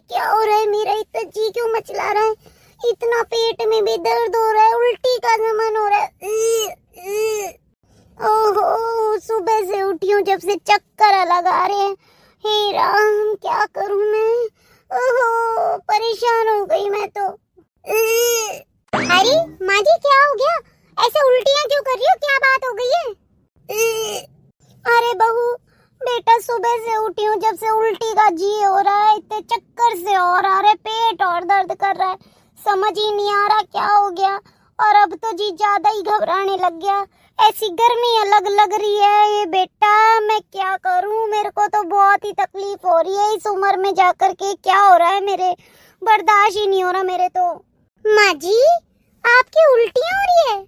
क्या हो रहा है? मेरा इतना जी क्यों मचला रहा है? इतना पेट में भी दर्द हो रहा है, उल्टी का मन हो रहा है। ओहो, सुबह से उठी हूँ जब से चक्कर अलग आ रहे हैं। हे राम, क्या करूँ मैं? ओहो, परेशान हो गई मैं तो। अरे माँ जी, क्या हो गया? ऐसे उल्टियाँ क्यों कर रही हो? क्या बात हो गई है? अरे बहू, बेटा सुबह से उठी हूँ जब से उल्टी का जी हो रहा है, इतने चक्कर से और आ रहे, पेट और दर्द कर रहा है, समझ ही नहीं आ रहा क्या हो गया। और अब तो जी ज्यादा ही घबराने लग गया, ऐसी गर्मी अलग लग रही है। ये बेटा मैं क्या करूँ? मेरे को तो बहुत ही तकलीफ हो रही है इस उम्र में जाकर के। क्या हो रहा है? मेरे बर्दाश्त ही नहीं हो रहा मेरे तो। माँ जी, आपकी उल्टियाँ हो रही है?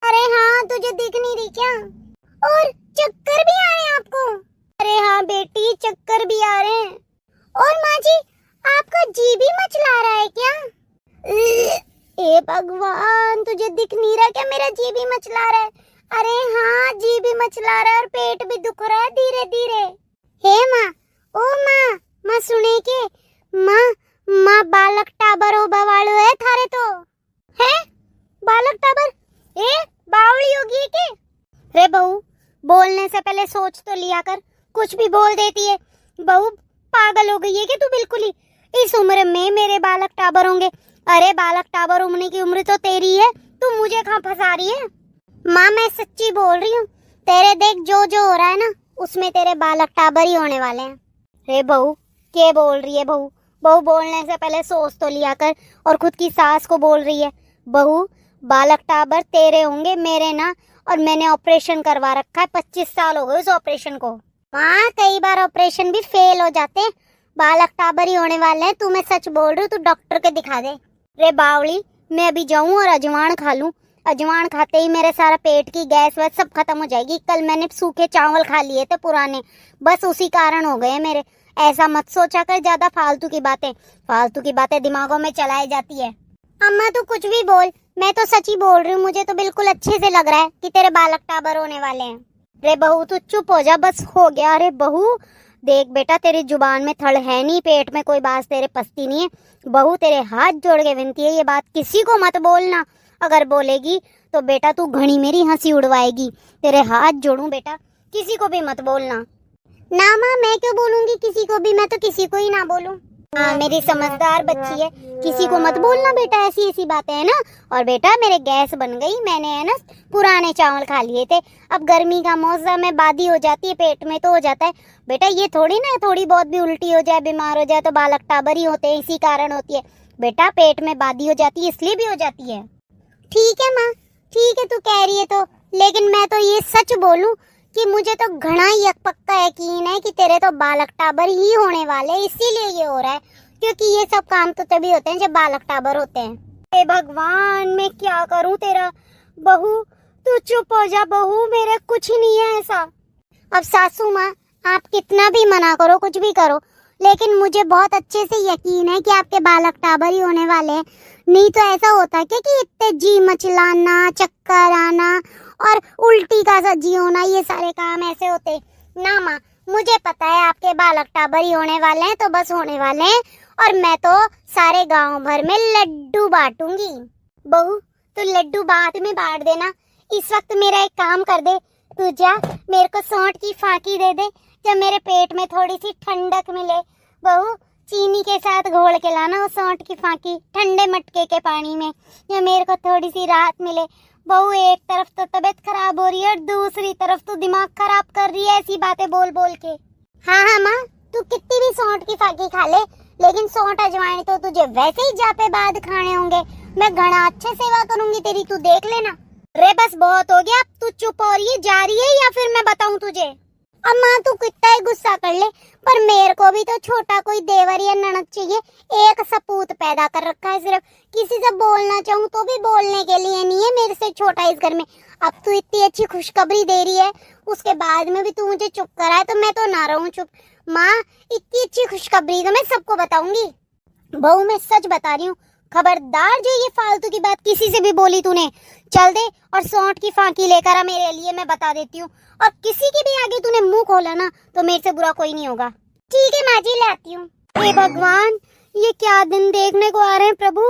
अरे हाँ, तुझे दिख नहीं रही क्या? और चक्कर भी आ रहे हैं आपको? अरे हाँ बेटी, चक्कर भी आ रहे हैं। और माँ जी, आपका जी भी मचला रहा है क्या? ए भगवान, तुझे दिख नहीं रहा क्या मेरा जी भी मचला रहा है? अरे हाँ, जी भी मचला रहा है और पेट भी दुख रहा है धीरे धीरे। हे माँ, ओ माँ, माँ सुने के? माँ बालक टाबर हो बवाड़ो है थारे तो। है बालक टाबर? ए बावड़ी होगी के? रे बहू, बोलने से पहले सोच तो लिया कर, कुछ भी बोल देती है। बहू पागल हो गई है कि तू बिल्कुल ही? इस उम्र में मेरे बालक टाबर होंगे? अरे बालक टाबर होने की उम्र तो तेरी है, तू मुझे कहाँ फंसा रही है? माँ मैं सच्ची बोल रही हूँ, तेरे देख जो जो हो रहा है ना, उसमें तेरे बालक टाबर ही होने वाले हैं। रे बहू, क्या बोल रही है बहू? बहू बोलने से पहले सोच तो लिया कर, और खुद की सास को बोल रही है। बहू बालक टाबर तेरे होंगे, मेरे ना। और मैंने ऑपरेशन करवा रखा है, 25 साल हो गए उस ऑपरेशन को। हाँ, कई बार ऑपरेशन भी फेल हो जाते हैं, बालक टाबर ही होने वाले हैं। तू मैं सच बोल रही हूँ, तू डॉक्टर के दिखा दे। रे बावली, मैं अभी जाऊं और अजवान खा लूं। अजवान खाते ही मेरे सारा पेट की गैस वैस सब खत्म हो जाएगी। कल मैंने सूखे चावल खा लिए थे पुराने, बस उसी कारण हो गए मेरे। ऐसा मत सोचा कर ज्यादा फालतू की बातें दिमागों में चलाई जाती है। अम्मा तू कुछ भी बोल, मैं तो सच ही बोल रही हूँ। मुझे तो बिल्कुल अच्छे से लग रहा है कि तेरे बालक टाबर होने वाले हैं। रे बहू तू चुप हो जा, बस हो गया। अरे बहू देख बेटा, तेरी जुबान में थड़ है नहीं, पेट में कोई बात तेरे पसती नहीं है। बहू तेरे हाथ जोड़ के विनती है, ये बात किसी को मत बोलना। अगर बोलेगी तो बेटा तू घड़ी मेरी हंसी उड़वाएगी। तेरे हाथ जोड़ूं बेटा, किसी को भी मत बोलना। ना माँ, मैं क्यों बोलूंगी किसी को भी? मैं तो किसी को ही ना बोलूं। हाँ, मेरी समझदार बच्ची है, किसी को मत बोलना बेटा, ऐसी ऐसी बातें है ना। और बेटा मेरे गैस बन गई, मैंने है ना पुराने चावल खा लिए थे। अब गर्मी का मौसम है, बादी हो जाती है पेट में तो हो जाता है बेटा। ये थोड़ी ना थोड़ी बहुत भी उल्टी हो जाए, बीमार हो जाए तो बालक टाबर ही होते हैं, इसी कारण होती है बेटा। पेट में बादी हो जाती है, इसलिए भी हो जाती है। ठीक है माँ, ठीक है तू कह रही है तो। लेकिन मैं तो ये सच बोलूं कि मुझे तो घना ही पक्का यकीन है कि तेरे तो बालक टाबर ही होने वाले, इसीलिए ये हो रहा है। क्योंकि ये सब काम तो तभी होते हैं जब बालक टाबर होते हैं। हे भगवान, मैं क्या करूं तेरा? बहू तू चुप हो जा बहू, मेरे कुछ नहीं है ऐसा। अब सासू माँ, आप कितना भी मना करो, कुछ भी करो, लेकिन मुझे बहुत अच्छे से यकीन है कि आपके बालक टाबर ही होने वाले हैं। नहीं तो ऐसा होता क्या कि इतने जी मचलाना, चक्कर आना और उल्टी का सा जी होना, ये सारे काम ऐसे होते ना माँ। मुझे पता है आपके बालक टाबर ही होने वाले हैं, तो बस होने वाले हैं। और मैं तो सारे गांव भर में लड्डू बांटूंगी। बहू तू लड्डू बाद में बांट देना, इस वक्त मेरा एक काम कर दे। तू जा मेरे को सौंठ की फाकी दे दे, जब मेरे पेट में थोड़ी सी ठंडक मिले। बहू चीनी के साथ घोल के लाना वो सौंठ की फाकी ठंडे मटके के पानी में, या मेरे को थोड़ी सी राहत मिले। बहू एक तरफ तो तबीयत खराब हो रही है और दूसरी तरफ तो दिमाग खराब कर रही है ऐसी बातें बोल बोल के। हाँ हाँ माँ, तू कितनी भी सौंठ की फाकी खा ले, लेकिन सौंठ अजवाइन तो तुझे वैसे ही जापे बाद खाने होंगे। मैं घना अच्छे सेवा करूंगी तेरी, तू देख लेना। रे बस बहुत हो गया, अब तू चुप हो रही है, जा रही है, या फिर मैं बताऊं तुझे? अम्मा तू कितना ही गुस्सा कर ले, पर मेरे को भी तो छोटा कोई देवर या ननद चाहिए। एक सपूत पैदा कर रखा है, सिर्फ किसी से बोलना चाहूँ तो भी बोलने के लिए नहीं है मेरे से छोटा इस घर में। अब तू इतनी अच्छी खुशखबरी दे रही है, उसके बाद में भी तू मुझे चुप कराए, तो मैं तो ना रहूं चुप। माँ इतनी अच्छी खुशखबरी तो मैं सबको बताऊंगी। बहू मैं सच बता रही हूँ, खबरदार जो ये फालतू की बात किसी से भी बोली तूने, चल दे और सौंठ की फांकी लेकर आ मेरे लिए, मैं बता देती हूँ। और किसी के भी आगे तूने मुंह खोला ना तो मेरे से बुरा कोई नहीं होगा। ठीक है माँ जी, ले आती हूँ। हे भगवान, ये क्या दिन देखने को आ रहे हैं प्रभु।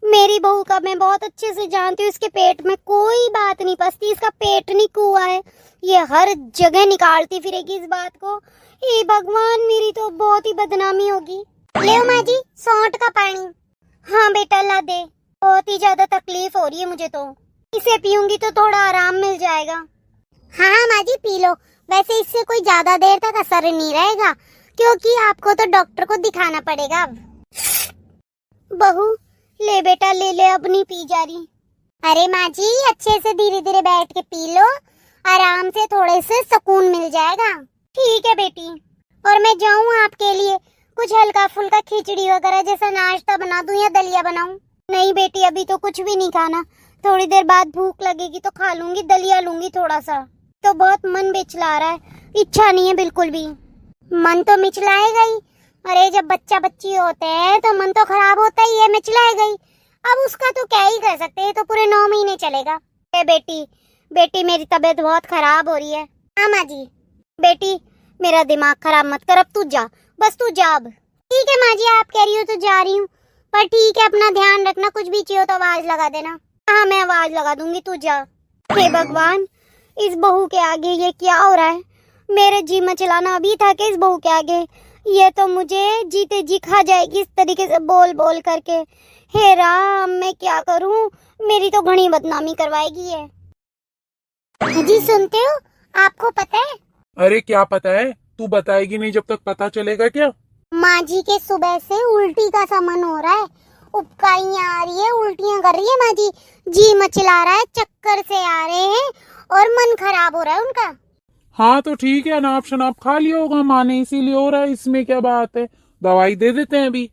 मेरी बहू का मैं बहुत अच्छे से जानती हूँ, इसके पेट में कोई बात नहीं पसती, इसका पेट नहीं कुआ है, ये हर जगह निकालती फिरेगी इस बात को। हे भगवान, मेरी तो बहुत ही बदनामी होगी। ले माँ जी सौंठ का पानी। हाँ बेटा ला दे, बहुत ही ज्यादा तकलीफ हो रही है मुझे तो, इसे पीऊंगी तो थोड़ा आराम मिल जाएगा। हाँ माँ जी पी लो, वैसे इससे कोई ज्यादा देर तक असर नहीं रहेगा, क्योंकि आपको तो डॉक्टर को दिखाना पड़ेगा अब। बहू ले बेटा ले ले, अब नहीं पी जा रही। अरे माँ जी अच्छे से धीरे धीरे बैठ के पी लो, आराम से, थोड़े से सुकून मिल जाएगा। ठीक है बेटी। और मैं जाऊँ आपके लिए कुछ हल्का फुल्का खिचड़ी वगैरह जैसा नाश्ता बना दूं या दलिया बनाऊं? नहीं बेटी अभी तो कुछ भी नहीं खाना, थोड़ी देर बाद भूख लगेगी तो खा लूंगी, दलिया लूंगी थोड़ा सा। तो बहुत मन मिचला रहा है, इच्छा नहीं है बिल्कुल भी। मन तो मिचलाएगा ही, अरे जब बच्चा बच्ची होते हैं तो मन तो खराब होता ही है, मिचलाएगा ही। अब उसका तो क्या ही कर सकते हैं, तो पूरे 9 महीने चलेगा। बेटी बेटी मेरी तबीयत बहुत खराब हो रही है। हाँ माँ जी। बेटी मेरा दिमाग खराब मत कर, अब तू जा, बस तू जा अब। ठीक है माँ जी, आप कह रही हो तो जा रही हूँ, पर ठीक है अपना ध्यान रखना, कुछ भी चाहिए तो आवाज लगा देना। हाँ मैं आवाज लगा दूंगी, तू जा। हे भगवान, इस बहू के आगे ये क्या हो रहा है। मेरे जी मचलाना अभी था कि इस बहू के आगे ये तो मुझे जीते जी खा जाएगी इस तरीके से बोल बोल करके। हे राम, मैं क्या करूं, मेरी तो घनी बदनामी करवाएगी ये। जी सुनते हो, आपको पता है? अरे क्या पता है, तू बताएगी नहीं जब तक पता चलेगा क्या? माँ जी के सुबह से उल्टी का सा मन हो रहा है, उबकाइयाँ आ रही है, उल्टियाँ कर रही है माँ जी मचला रहा है, चक्कर से आ रहे हैं और मन खराब हो रहा है उनका। हाँ तो ठीक है, अनाप शनाप खा लिया होगा माँ ने, इसीलिए हो रहा है, इसमें क्या बात है, दवाई दे देते हैं अभी।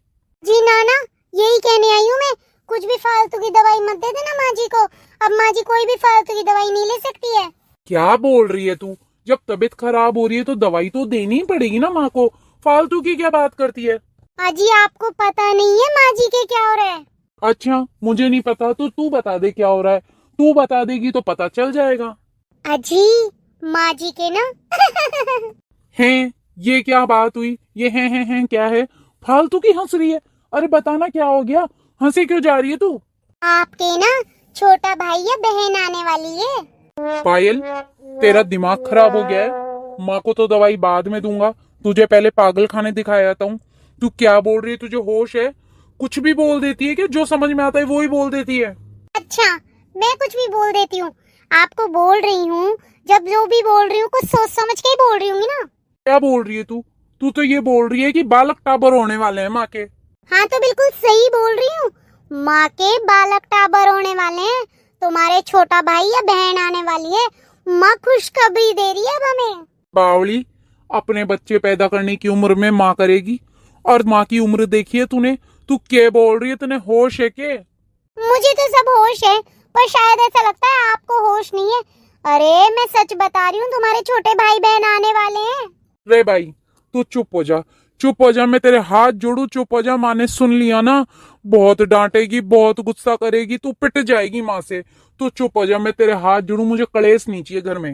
जी नाना यही कहने आई हूँ मैं, कुछ भी फालतू की दवाई मत दे देना माँ जी को, अब माँ जी कोई भी फालतू की दवाई नहीं ले सकती है। क्या बोल रही है तू, जब तबीयत खराब हो रही है तो दवाई तो देनी ही पड़ेगी ना माँ को, फालतू की क्या बात करती है? अजी आपको पता नहीं है माँ जी के क्या हो रहा है? अच्छा मुझे नहीं पता, तो तू बता दे क्या हो रहा है, तू बता देगी तो पता चल जाएगा। अजी माँ जी के ना हैं, ये क्या बात हुई, ये हैं क्या है, फालतू की हंस रही है। अरे बताना क्या हो गया, हंसी क्यों जा रही है तू? आपके ना छोटा भाई या बहन आने वाली है। पायल तेरा दिमाग खराब हो गया है, माँ को तो दवाई बाद में दूंगा, तुझे पहले पागल खाने दिखाया जाता हूँ। तू क्या बोल रही है, तुझे होश है? कुछ भी बोल देती है कि जो समझ में आता है वो ही बोल देती है। अच्छा मैं कुछ भी बोल देती हूँ, आपको बोल रही हूँ, जब जो भी बोल रही हूँ कुछ सोच समझ के ही बोल रही हूँ ना। क्या बोल रही है तू? तू तो ये बोल रही है कि बालक टाबर होने वाले हैं माँ के। हाँ तो बिल्कुल सही बोल रही हूँ, माँ के बालक टाबर होने वाले हैं, तुम्हारे छोटा भाई या बहन आने वाली है, माँ खुशखबरी दे रही है अब हमें। बावली, अपने बच्चे पैदा करने की उम्र में माँ करेगी, और माँ की उम्र देखी है तूने? तू क्या बोल रही है, तूने होश है के? मुझे तो सब होश है, पर शायद ऐसा लगता है आपको होश नहीं है। अरे मैं सच बता रही हूँ, तुम्हारे छोटे भाई बहन आने वाले हैं। रे भाई तू चुप हो जा, चुप हो जा, मैं तेरे हाथ जोड़ू, चुप हो जा, माँ ने सुन लिया ना बहुत डांटेगी, बहुत गुस्सा करेगी, तू पिट जाएगी माँ से। तू चुप हो जा, मैं तेरे हाथ जोड़ू, मुझे कलेश नहीं चाहिए घर में।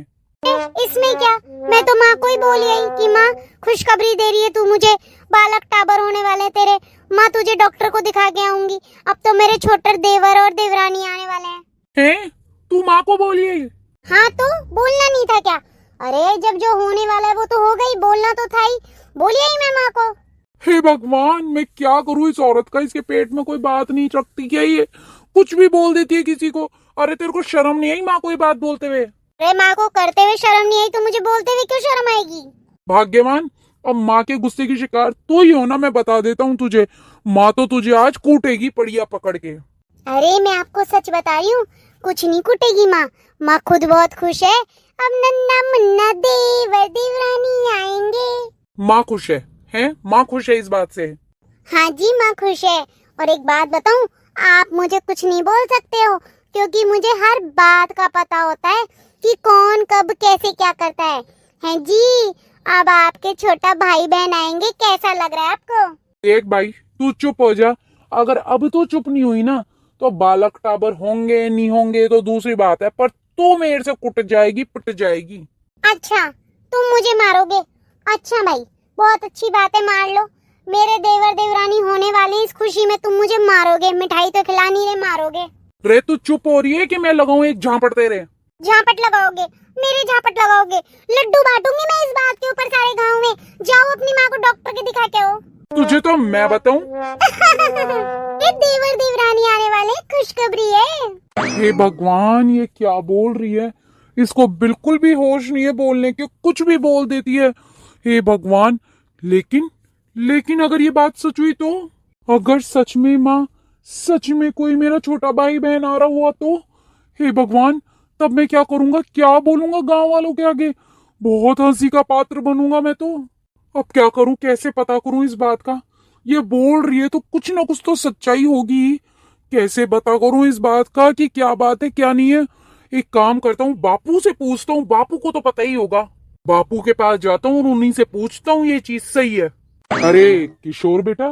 इसमें क्या, मैं तो माँ को ही बोली आई कि माँ खुशखबरी दे रही है तू मुझे, बालक टाबर होने वाले तेरे, माँ तुझे डॉक्टर को दिखा के आऊंगी, अब तो मेरे छोटे देवर और देवरानी आने वाले हैं। हैं? तू माँ को बोली है? हाँ तो बोलना नहीं था क्या? अरे जब जो होने वाला है वो तो हो गई, बोलना तो था ही, बोलिए ही मैं माँ को। हे भगवान, मैं क्या करूँ इस औरत का, इसके पेट में कोई बात नहीं रखती क्या ये, कुछ भी बोल देती है किसी को। अरे तेरे को शर्म नहीं आई माँ को ये बात बोलते हुए? अरे माँ को करते हुए शर्म नहीं आई तो मुझे बोलते हुए क्यों शर्म आएगी? भाग्यवान, अब माँ के गुस्से की शिकार तो ही हो ना, मैं बता देता हूँ तुझे, माँ तो तुझे आज कूटेगी पड़िया पकड़ के। अरे मैं आपको सच बता रही हूँ, कुछ नहीं कूटेगी माँ, माँ खुद बहुत खुश है, अब नन्ना मुन्ना देवर देवरानी आएंगे। माँ खुश है? हैं? माँ खुश है इस बात से? हाँ जी माँ खुश है, और एक बात बताऊँ, आप मुझे कुछ नहीं बोल सकते हो, क्योंकि मुझे हर बात का पता होता है कि कौन कब कैसे क्या करता है। हैं जी, अब आपके छोटा भाई बहन आएंगे, कैसा लग रहा है आपको? देख भाई तू चुप हो जा, अगर अब तू चुप नहीं हुई ना तो बालक टाबर होंगे नहीं होंगे तो दूसरी बात है, पर तू मेरे से कुट जाएगी, पिट जाएगी। अच्छा तुम मुझे मारोगे? अच्छा भाई बहुत अच्छी बात है, मार लो, मेरे देवर देवरानी होने वाले, इस खुशी में तुम मुझे मारोगे, मिठाई तो खिला नहीं रहे, मारोगे। रे तू चुप हो रही है कि मैं लगाऊं एक झापड़ तेरे? झापट लगाओगे? मेरे झापट लगाओगे? लड्डू बांटूंगी मैं इस बात के ऊपर सारे गांव में। जाओ अपनी माँ को डॉक्टर के दिखा के आओ। तुझे तो मैं बताऊं। ये देवर देवरानी आने वाले, खुशखबरी है। हे भगवान, ये क्या बोल रही है? इसको बिल्कुल भी होश नहीं है बोलने के, कुछ भी बोल देती है। हे भगवान, लेकिन अगर ये बात सच हुई तो? अगर सच में माँ, सच में कोई मेरा छोटा भाई बहन आ रहा हुआ तो? हे भगवान, तब मैं क्या करूंगा, क्या बोलूंगा गांव वालों के आगे? बहुत हंसी का पात्र बनूंगा मैं तो। अब क्या करूं, कैसे पता करूं इस बात का? ये बोल रही है तो कुछ ना कुछ तो सच्चाई होगी। कैसे पता करूं इस बात का कि क्या बात है क्या नहीं है? एक काम करता हूँ, बापू से पूछता हूँ, बापू को तो पता ही होगा। बापू के पास जाता हूँ और उन्हीं से पूछता हूँ ये चीज सही है। अरे किशोर बेटा,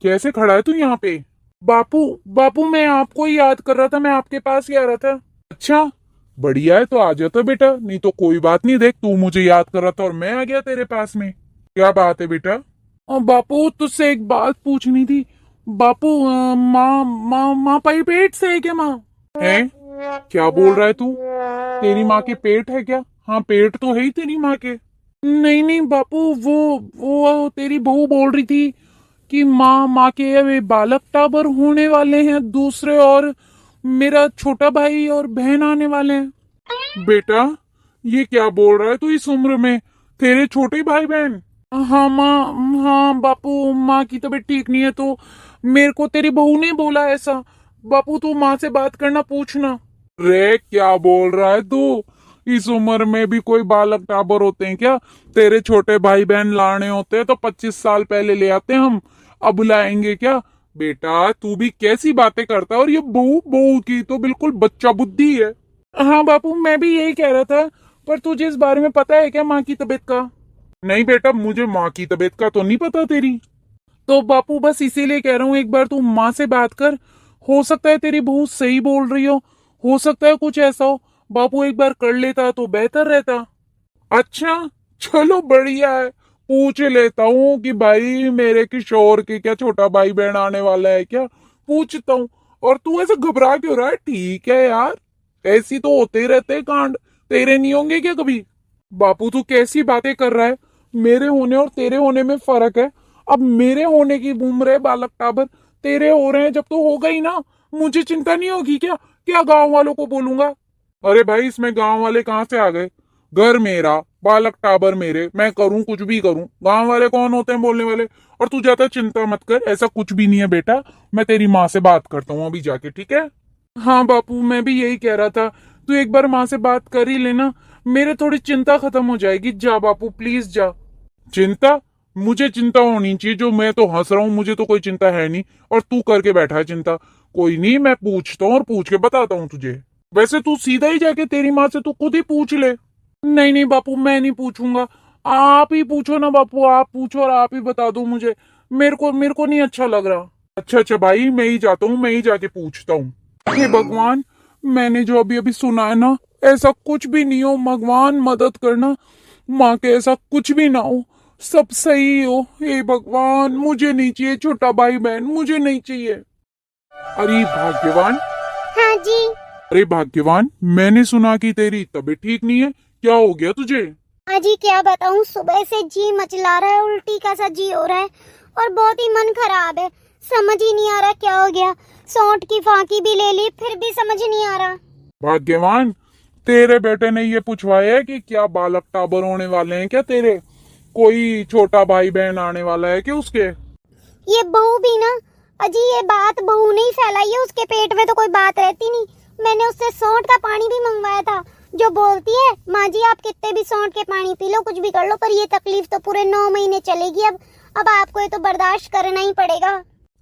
कैसे खड़ा है तू यहाँ पे? बापू मैं आपको ही याद कर रहा था, मैं आपके पास ही आ रहा था। अच्छा बढ़िया है, तो आ जाता बेटा, नहीं तो कोई बात नहीं। देख, तू मुझे याद कर रहा था और मैं आ गया तेरे पास में। क्या बात है बेटा? बापू तुझसे एक बात पूछनी थी। बापू माँ पाई पेट से है क्या? माँ है? क्या बोल रहा है तू? तेरी माँ के पेट है क्या? हाँ पेट तो है ही तेरी माँ के। नहीं बापू, वो तेरी बहू बोल रही थी कि माँ के वे बालक टाबर होने वाले हैं दूसरे, और मेरा छोटा भाई और बहन आने वाले हैं। बेटा ये क्या बोल रहा है तू इस उम्र में? तेरे छोटे भाई बहन? हाँ माँ, हाँ बापू, माँ की तबीयत ठीक नहीं है तो मेरे को तेरी बहू ने बोला ऐसा। बापू तू माँ से बात करना, पूछना। रे क्या बोल रहा है तू? इस उम्र में भी कोई बालक टाबर होते हैं क्या? तेरे छोटे भाई बहन लाने होते हैं तो 25 साल पहले ले आते हम, अब लाएंगे क्या? बेटा तू भी कैसी बातें करता है? और ये बहू की तो बिल्कुल बच्चा बुद्धि है। हाँ बापू, मैं भी यही कह रहा था, पर तुझे इस बारे में पता है क्या माँ की तबीयत का? नहीं बेटा, मुझे माँ की तबीयत का तो नहीं पता तेरी। तो बापू बस इसीलिए कह रहा हूँ, एक बार तू माँ से बात कर। हो सकता है तेरी बहू सही बोल रही हो सकता है कुछ ऐसा हो। बापू एक बार कर लेता तो बेहतर रहता। अच्छा चलो बढ़िया है, पूछ लेता हूँ कि भाई मेरे किशोर के क्या छोटा भाई बहन आने वाला है क्या, पूछता हूँ। और तू ऐसे घबरा क्यों रहा है? ठीक है यार, ऐसी तो होते ही रहते हैं कांड, तेरे नहीं होंगे क्या कभी? बापू तू कैसी बातें कर रहा है? मेरे होने और तेरे होने में फर्क है। अब मेरे होने की उम्र है बालक टाबर, तेरे हो रहे हैं जब तो होगा ही ना। मुझे चिंता नहीं होगी क्या? क्या गांव वालों को बोलूंगा? अरे भाई इसमें गांव वाले कहाँ से आ गए? घर मेरा, बालक टाबर मेरे, मैं करूं कुछ भी करूं, गांव वाले कौन होते हैं बोलने वाले? और तू ज्यादा चिंता मत कर, ऐसा कुछ भी नहीं है बेटा। मैं तेरी माँ से बात करता हूँ अभी जाके, ठीक है? हाँ बापू, मैं भी यही कह रहा था, तू एक बार माँ से बात कर ही लेना, मेरे थोड़ी चिंता खत्म हो जाएगी। जा बापू प्लीज जा। चिंता? मुझे चिंता होनी चाहिए? जो मैं तो हंस रहा हूँ, मुझे तो कोई चिंता है नहीं, और तू करके बैठा है चिंता। कोई नहीं, मैं पूछता हूँ और पूछ के बताता हूँ तुझे। वैसे तू सीधा ही जाके तेरी माँ से तू खुद ही पूछ ले। नहीं बापू, मैं नहीं पूछूंगा, आप ही पूछो ना बापू, आप पूछो और आप ही बता दो मुझे। मेरे को नहीं अच्छा लग रहा। अच्छा भाई, मैं ही जाता हूँ, मैं ही जाके पूछता हूँ। हे भगवान, मैंने जो अभी अभी सुना है ना, ऐसा कुछ भी नहीं हो, भगवान मदद करना, माँ के ऐसा कुछ भी ना हो, सब सही हो। हे भगवान, मुझे नहीं चाहिए छोटा भाई बहन, मुझे नहीं चाहिए। अरे भाग्यवान। हाँ जी। अरे भाग्यवान, मैंने सुना कि तेरी तबीयत ठीक नहीं है, क्या हो गया तुझे? अजी क्या बताऊं, सुबह से जी मचला रहा है, उल्टी का सा जी हो रहा है और बहुत ही मन खराब है। समझ ही नहीं आ रहा क्या हो गया। सौंठ की फांकी भी ले ली, फिर भी समझ नहीं आ रहा। भाग्यवान, तेरे बेटे ने ये पूछवाया है कि क्या बालक टाबर होने वाले हैं क्या तेरे? कोई छोटा भाई बहन आने वाला है क्या उसके? ये बहू भी ना, अजी ये बात बहू ने ही फैलाई है, उसके पेट में तो कोई बात रहती नहीं। मैंने उससे सौंठ का पानी भी मंगवाया था, जो बोलती है माँ जी आप कितने भी सौंठ के पानी पी लो, कुछ भी कर लो, पर ये तकलीफ तो पूरे 9 महीने चलेगी। अब आपको ये तो बर्दाश्त करना ही पड़ेगा।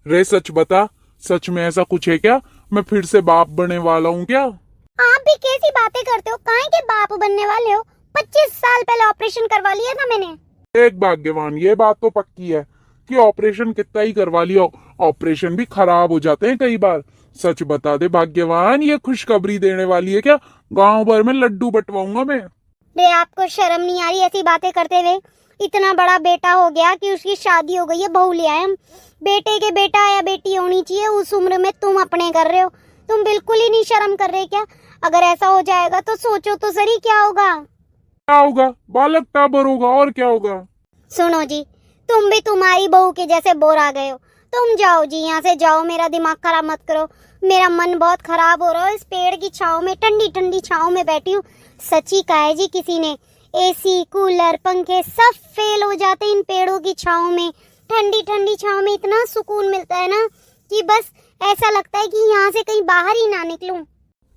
रे सच बता, सच में ऐसा कुछ है क्या? मैं फिर से बाप बनने वाला हूँ क्या? आप भी कैसी बातें करते हो, काहे के बाप बनने वाले हो? 25 साल पहले ऑपरेशन करवा लिया था मैंने। एक भाग्यवान, ये बात तो पक्की है कि ऑपरेशन कितना ही करवा लिया, ऑपरेशन भी खराब हो जाते हैं कई बार। सच बता दे भाग्यवान, ये खुशखबरी देने वाली है क्या? गांव भर में लड्डू बंटवाऊंगा मैं। रे आपको शर्म नहीं आ रही ऐसी बातें करते हुए? इतना बड़ा बेटा हो गया कि उसकी शादी हो गई है, बहू ले आए हम। बेटे के बेटा या बेटी होनी चाहिए, उस उम्र में तुम अपने कर रहे हो। तुम बिल्कुल ही नहीं शर्म कर रहे क्या? अगर ऐसा हो जाएगा तो सोचो तो सही क्या होगा। क्या होगा? बालक टाबर होगा, और क्या होगा? सुनो जी, तुम भी तुम्हारी बहू के जैसे बोर आ गए हो। तुम जाओ जी, यहाँ से जाओ, मेरा दिमाग खराब मत करो। मेरा मन बहुत खराब हो रहा है। इस पेड़ की छांव में, ठंडी ठंडी छांव में बैठी हूँ। सच्ची कहा है जी किसी ने, एसी कूलर पंखे सब फेल हो जाते इन पेड़ों की छांव में। ठंडी ठंडी छांव में इतना सुकून मिलता है ना कि बस ऐसा लगता है कि यहाँ से कहीं बाहर ही ना निकलूं।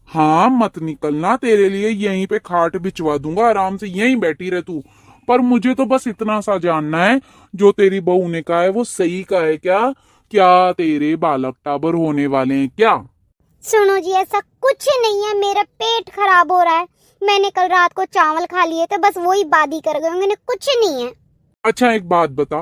हाँ, मत निकलना, तेरे लिए यहीं पे खाट बिछवा दूंगा, आराम से यहीं बैठी रह तू। पर मुझे तो बस इतना सा जानना है, जो तेरी बहू ने कहा है वो सही का है क्या? क्या तेरे बालक टाबर होने वाले हैं क्या? सुनो जी, ऐसा कुछ नहीं है। मेरा पेट खराब हो रहा है। मैंने कल रात को चावल खा लिए थे, बस वही बादी कर गए होंगे, कुछ नहीं है। अच्छा एक बात बता,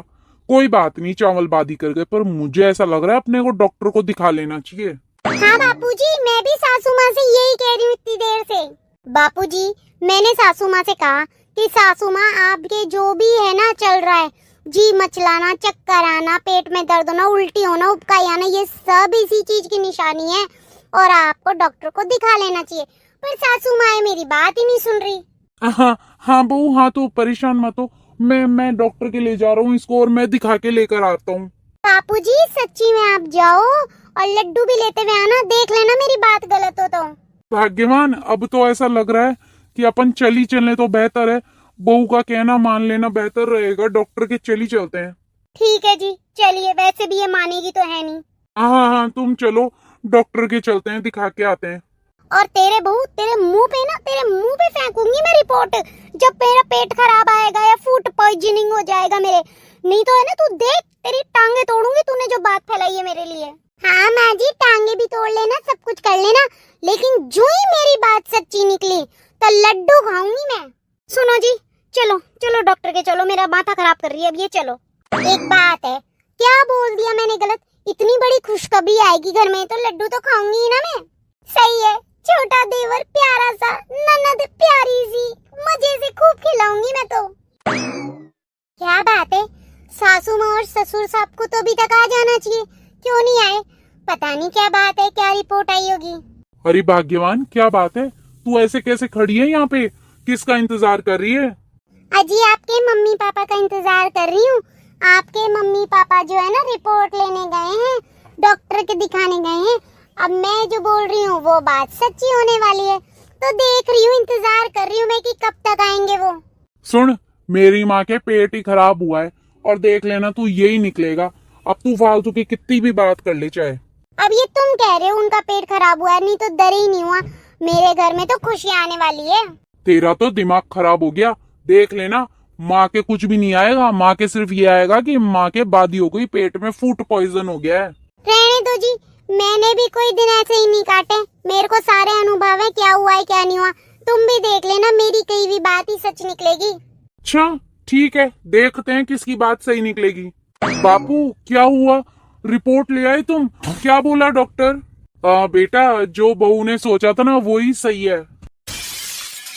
कोई बात नहीं चावल बादी कर गए, पर मुझे ऐसा लग रहा है अपने को डॉक्टर को दिखा लेना चाहिए। हाँ बापूजी, मैं भी सासू माँ से यही कह रही हूँ इतनी देर से। बापूजी, मैंने सासू माँ से कहा कि सासू माँ आपके जो भी है ना चल रहा है, जी मचलाना, चक्कर आना, पेट में दर्द होना, उल्टी होना, उबकाई आना, ये सब इसी चीज की निशानी है और आपको डॉक्टर को दिखा लेना चाहिए। पर सासू माँ मेरी बात ही नहीं सुन रही। हाँ बहू, हाँ तो परेशान मत हो, मैं डॉक्टर के ले जा रहा हूँ इसको, और मैं दिखा के लेकर आता हूँ। बापूजी सच्ची में आप जाओ और लड्डू भी लेते हुए आना, देख लेना मेरी बात गलत हो तो। भाग्यवान, अब तो ऐसा लग रहा है कि अपन चली चलने तो बेहतर है, बहू का कहना मान लेना बेहतर रहेगा, डॉक्टर के चली चलते हैं। ठीक है जी, चलिए, वैसे भी ये मानेगी तो है नहीं। हाँ, तुम चलो, डॉक्टर के चलते हैं, दिखा के आते हैं। और तेरे बहू, तेरे मुंह पे फेंकूंगी मैं रिपोर्ट, जब मेरा पेट खराब आएगा या फूड पॉइजनिंग हो जाएगा मेरे। नहीं तो है ना, तू देख, तेरी टांगे तोड़ूंगी तूने जो बात फैलाई है मेरे लिए। हाँ माँ जी, टांगे भी तोड़ लेना, सब कुछ कर लेना, लेकिन जो ही मेरी बात सच्ची निकली तो लड्डू खाऊंगी मैं। सुनो जी, चलो चलो डॉक्टर के चलो, मेरा माथा खराब कर रही है अब ये। चलो, एक बात है, क्या बोल दिया मैंने गलत? इतनी बड़ी खुशखबरी आएगी घर में तो लड्डू तो खाऊंगी ही ना मैं। सही है, छोटा देवर प्यारा सा, ननद प्यारी सी, मजे से खूब खिलाऊंगी मैं तो। क्या बात है, सासू माँ और ससुर साहब को तो अभी तक आ जाना चाहिए, क्यों नहीं आए? पता नहीं क्या बात है, क्या रिपोर्ट आई होगी। अरे भाग्यवान, क्या बात है, तू ऐसे कैसे खड़ी है यहाँ पे, किसका इंतजार कर रही है? अजी आपके मम्मी पापा का इंतजार कर रही हूँ। आपके मम्मी पापा जो है ना रिपोर्ट लेने गए हैं, डॉक्टर के दिखाने गए हैं। अब मैं जो बोल रही हूँ वो बात सच्ची होने वाली है, तो देख रही हूँ, इंतजार कर रही हूँ मैं कि कब तक आएंगे वो। सुन, मेरी माँ के पेट ही खराब हुआ है, और देख लेना तू यही निकलेगा। अब तू फालतू की कितनी भी बात कर ले चाहे। अब ये तुम कह रहे हो उनका पेट खराब हुआ है, नहीं तो डर ही नहीं हुआ। मेरे घर में तो खुशियाँ आने वाली है। तेरा तो दिमाग खराब हो गया, देख लेना, माँ के कुछ भी नहीं आएगा, माँ के सिर्फ ये आएगा कि माँ के बादी हो गई, पेट में फूड पॉइजन हो गया है। रहने दो जी, मैंने भी कोई दिन ऐसे ही नहीं काटे, मेरे को सारे अनुभव है, क्या हुआ है क्या नहीं हुआ। तुम भी देख लेना, मेरी कही भी बात ही सच निकलेगी। अच्छा ठीक है, देखते हैं किसकी बात सही निकलेगी। बापू क्या हुआ, रिपोर्ट ले आए तुम? क्या बोला डॉक्टर? बेटा, जो बहू ने सोचा था ना वही सही है।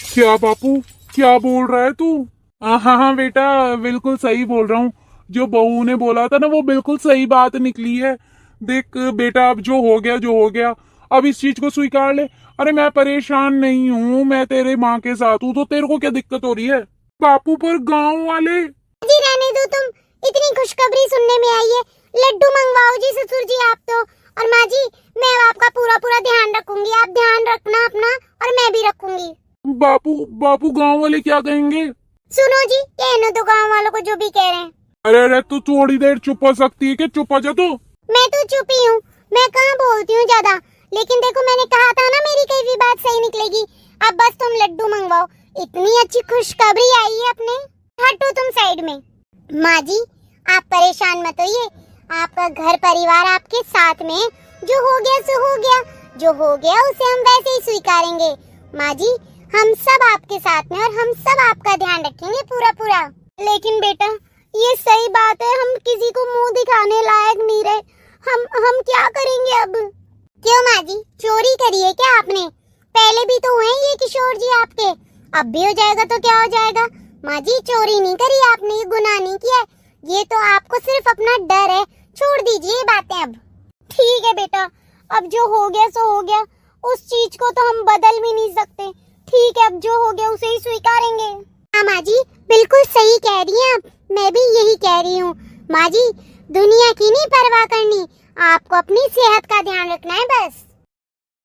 क्या बापू, क्या बोल रहा है तू? हाँ बेटा, बिल्कुल सही बोल रहा हूँ, जो बहू ने बोला था ना वो बिल्कुल सही बात निकली है। देख बेटा, अब जो हो गया, अब इस चीज को स्वीकार ले। अरे मैं परेशान नहीं हूँ, मैं तेरे माँ के साथ हूँ, तो तेरे को क्या दिक्कत हो रही है? बापू पर गाँव वाले। जी रहने दो, तुम इतनी खुशखबरी सुनने में आई है, लड्डू मंगवाओ जी ससुर जी आप तो। और माँ जी, मैं आपका पूरा ध्यान रखूंगी, आप ध्यान रखना अपना, और मैं भी रखूंगी। बापू गाँव वाले क्या कहेंगे? सुनो जी, कहने दो गाँव वालों को जो भी कह रहे हैं। अरे तू थोड़ी देर चुप हो सकती है कि चुप हो जा तू। मैं तो चुप ही हूँ, मैं कहाँ बोलती हूँ ज्यादा। लेकिन देखो, मैंने कहा था ना मेरी कई भी बात सही निकलेगी। अब बस तुम लड्डू मंगवाओ, इतनी अच्छी खुशखबरी आई है अपने। हटो तुम साइड में। माँ जी आप परेशान मत होइए, आपका घर परिवार आपके साथ में, जो हो गया सो हो गया, जो हो गया उसे हम वैसे ही स्वीकारेंगे। माँ जी हम सब आपके साथ में, और हम सब आपका ध्यान रखेंगे पूरा। लेकिन बेटा ये सही बात है, हम किसी को मुंह दिखाने लायक नहीं रहे, हम क्या करेंगे अब? क्यों माँ जी, चोरी करी है क्या आपने? पहले भी तो हुए ये किशोर जी आपके, अब भी हो जाएगा तो क्या हो जाएगा? माँ जी चोरी नहीं करी आपने, ये गुनाह नहीं किया, ये तो आपको सिर्फ अपना डर है। छोड़ दीजिए ये बातें अब। ठीक है बेटा, अब जो हो गया सो हो गया, उस चीज को तो हम बदल भी नहीं सकते। ठीक है, अब जो हो गया उसे ही स्वीकारेंगे। हाँ माँ जी, बिल्कुल सही कह रही हैं आप, मैं भी यही कह रही हूँ। माँ जी, दुनिया की नहीं परवाह करनी, आपको अपनी सेहत का ध्यान रखना है बस।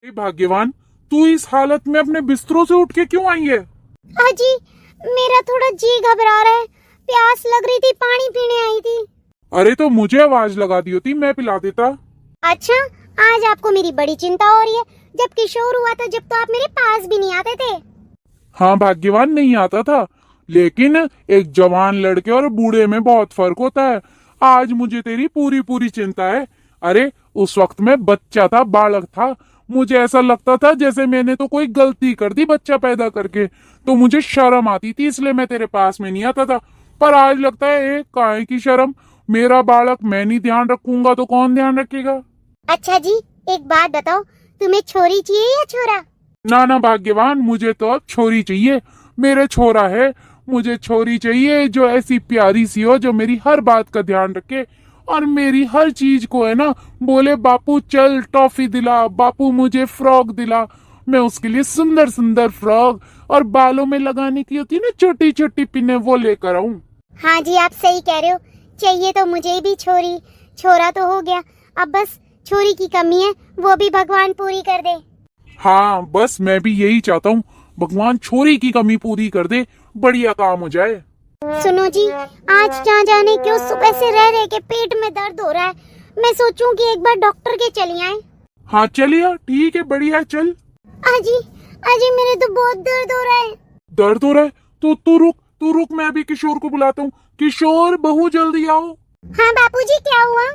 भाग्यवान, तू इस हालत में अपने बिस्तरों से उठ के क्यों आई है? अजी, मेरा थोड़ा जी घबरा रहा है, प्यास लग रही थी, पानी पीने आई थी। अरे तो मुझे आवाज लगा दी होती, मैं पिला देता। अच्छा, आज आपको मेरी बड़ी चिंता हो रही है। जब किशोर हुआ था, जब तो आप मेरे पास भी नहीं आते थे। हाँ भाग्यवान, नहीं आता था, लेकिन एक जवान लड़के और बूढ़े में बहुत फर्क होता है। आज मुझे तेरी पूरी पूरी चिंता है। अरे उस वक्त मैं बच्चा था, बालक था, मुझे ऐसा लगता था जैसे मैंने तो कोई गलती कर दी बच्चा पैदा करके, तो मुझे शर्म आती थी, इसलिए मैं तेरे पास में नहीं आता था। पर आज लगता है काहे की शर्म, मेरा बालक मैं नहीं ध्यान रखूंगा तो कौन ध्यान रखेगा? अच्छा जी, एक बात बताओ, तुम्हें छोरी चाहिए या छोरा? ना ना भाग्यवान, मुझे तो अब छोरी चाहिए। मेरे छोरा है, मुझे छोरी चाहिए जो ऐसी प्यारी सी हो, जो मेरी हर बात का ध्यान रखे और मेरी हर चीज को है ना बोले, बापू चल टॉफी दिला, बापू मुझे फ्रॉक दिला। मैं उसके लिए सुंदर सुंदर फ्रॉक और बालों में लगाने की होती है ना छोटी छोटी पिने, वो लेकर आऊं। हाँ जी, आप सही कह रहे हो, चाहिए तो मुझे भी छोरी। छोरा तो हो गया, अब बस छोरी की कमी है, वो भी भगवान पूरी कर दे। हाँ बस मैं भी यही चाहता हूँ, भगवान छोरी की कमी पूरी कर दे, बढ़िया काम हो जाए। सुनो जी, आज क्या जाने क्यों सुबह से रह रहे के पेट में दर्द हो रहा है। मैं सोचूं कि एक बार डॉक्टर के चली आए। हाँ चलिए, ठीक है, बढ़िया है, चल। अजी, अजी मेरे तो बहुत दर्द हो रहा है। दर्द हो रहा है तो तू रुक, मैं अभी किशोर को बुलाता हूँ। किशोर, बहू जल्दी आओ। हाँ बापूजी, क्या हुआ?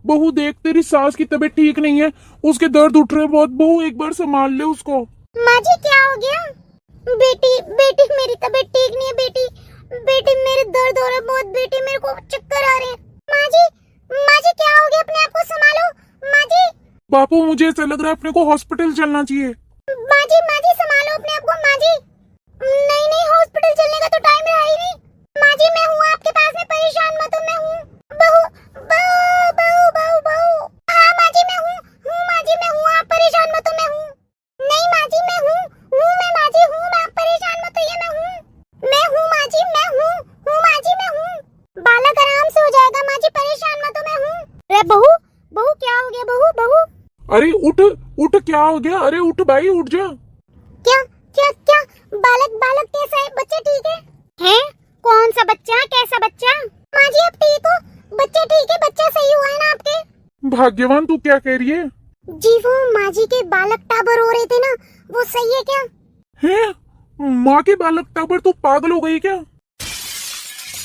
बहू देख, तेरी सास की तबीयत ठीक नहीं है, उसके दर्द उठ रहे बहुत। बहू एक बार संभाल ले उसको। माँ जी क्या हो गया? बेटी बेटी मेरी तबीयत ठीक नहीं है। बेटी बेटी मेरे दर्द हो रहा है बहुत। बेटी मेरे को चक्कर आ रहे हैं। माँ जी क्या हो गया? अपने आप को संभालो माँ जी। बापू मुझे ऐसा लग रहा है अपने को हॉस्पिटल चलना चाहिए। माँ जी संभालो अपने आप को माँ जी। नहीं, हॉस्पिटल चलने का तो टाइम रहा ही नहीं। माँ जी मैं हूँ आपके पास में, परेशान मत हो, मैं हूँ। बहू। हाँ माँ जी मैं हूँ माँ जी मैं हूँ, आप परेशान मत हो, मैं हूँ। नहीं माँ जी मैं हूँ मैं माँ जी हूँ, आप परेशान मत होइए, मैं हूँ माँ जी, मैं हूँ माँ जी मैं हूँ। बालक आराम से हो जाएगा माँ जी, परेशान मत हो, मैं हूँ। अरे बहू क्या हो गया? बहू अरे उठ, क्या हो गया? अरे उठ भाई, उठ जा। क्या बालक कैसा है? बच्चा ठीक है? हैं? कौन सा बच्चा? कैसा बच्चा? माँ जी आप ठीक हो? बच्चा ठीक है? बच्चा सही हुआ है ना आपके? भाग्यवान, तू क्या कह रही है? जी वो माँ जी के बालक टाबर हो रहे थे ना, वो सही है क्या? हैं? माँ के बालक टाबर, तू पागल हो गई क्या?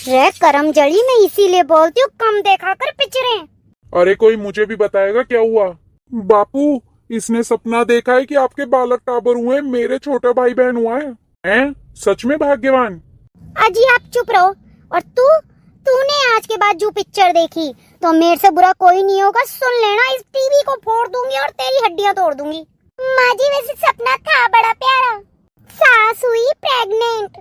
रे करम जड़ी, मैं इसीलिए बोलती हूँ कम देखा कर पिक्चरें। अरे कोई मुझे भी बताएगा क्या हुआ? बापू, इसने सपना देखा है कि आपके बालक टाबर हुए, मेरे छोटे भाई बहन हुआ है। हैं? सच में भाग्यवान? अजी आप चुप रहो। और तूने आज के बाद जो पिक्चर देखी तो मेरे से बुरा कोई नहीं होगा, सुन लेना, इस टीवी को फोड़ दूंगी और तेरी हड्डियां तोड़ दूंगी। माँ जी वैसे सपना था बड़ा प्यारा, सास हुई प्रेग्नेंट।